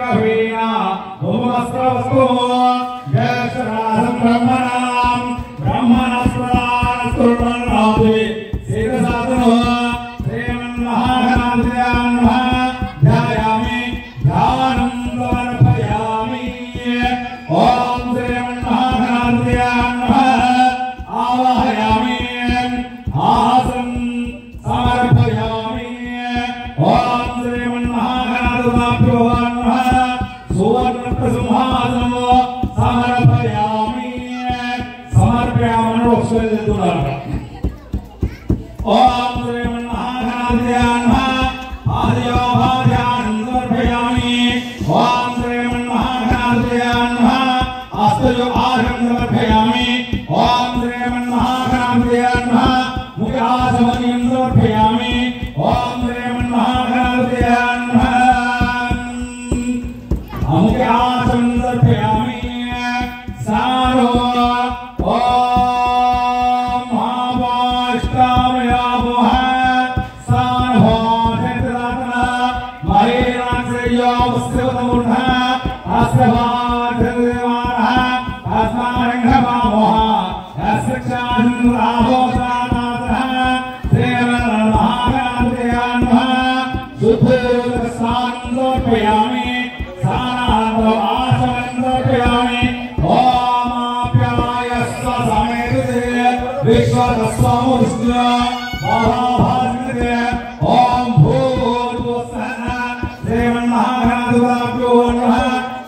कवीना भूमस्त्रवस्तु जयश्राधं ब्रह्मणां ब्रह्मणस्वरास्तुर्वन्नाभि सीतसाधनो श्रीमन्महागणाधिपतये नमः ध्यायामि ध्यानं समर्पयामि ॐ श्रीमन्महागणाधिपतये नमः आवाहयामि आसनं समर्पयामि ॐ श्रीमन्महागणाधिपतये नमः सुवर्णप्रसिंहासनं समर्पयामि समर्पयामि नमः ओम श्रीमन्महागणाधिपतये नमः आदियोपाध्यानं समर्पयामि ओम श्रीमन्महागणाधिपतये नमः अस्तयोपाध्यं समर्पयामि ओम श्रीमन्महागणाधिपतये नमः मुखासमनिं समर्पयामि ओम श्रीमन्महागणाधिपतये नमः अमुखासनं समर्पयामि सारो ओम भूर्भुवस्सुः श्रीमन्महागणाधिपतये नमः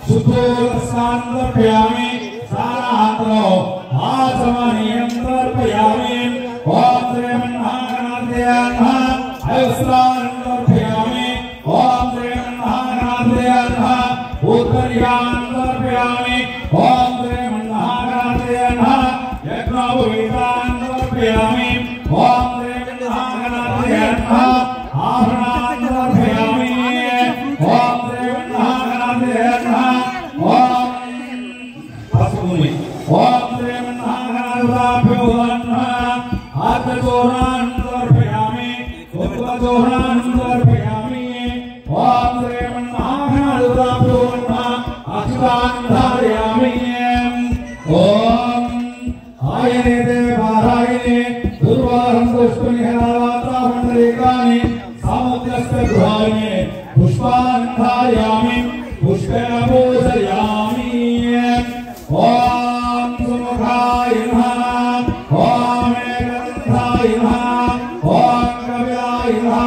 शुद्धोदकं समर्पयामि सारांतो आसमनीयं समर्पयामि ओम श्रीमन्महागणाधिपतये नमः अयस्रानं समर्पयामि ओम श्रीमन्महागणाधिपतये नमः उत्तरीयानं समर्पयामि ओम श्रीमन्महागणाधिपतये नमः यज्ञोपवीतानं समर्पयामि ओम श्रीमन्महागणाधिपतये नमः आभरणानि समर्पयामि ओम श्रीमन्महागणाधिपतये नमः ओम पशुभूमि ओम श्रीमन्महागणाधिपतये नमः आत्मदोहनं समर्पयामि उत्तमदोहनं समर्पयामि ओम श्रीमन्महागणाधिपतये नमः अक्षतां धारयामि ओम आयने देवारायणे दुर्वाहं पुष्पनिहरावातामण्डलिकानि सामुद्रस्थगृहाणि पुष्पान् धारयामि पुष्पेण पूजयामि ॐ सुमुखाय नमः ॐ एकदन्ताय नमः ॐ कविलाय नमः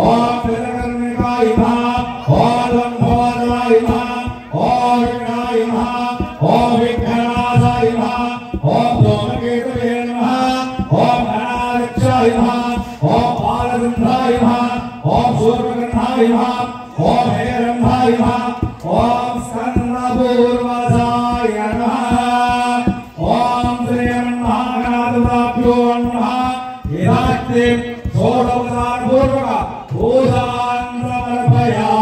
ॐ कृतकर्णिकाय नमः ॐ लम्बोदराय नमः ॐ विघ्नाय नमः ॐ विघ्ननाशाय नमः ॐ धूमकेतवे नमः ॐ गणाध्यक्षाय नमः ॐ बालगन्धाय नमः ॐ सूर्यगन्धाय नमः ॐ हेरम्भाय नमः ॐ स्कन्दपूर्वजाय नमः ॐ श्रीमन्महागणाधिपतये नमः एतावत् षोडशोपचारपूर्वक पूजां समर्पयामि।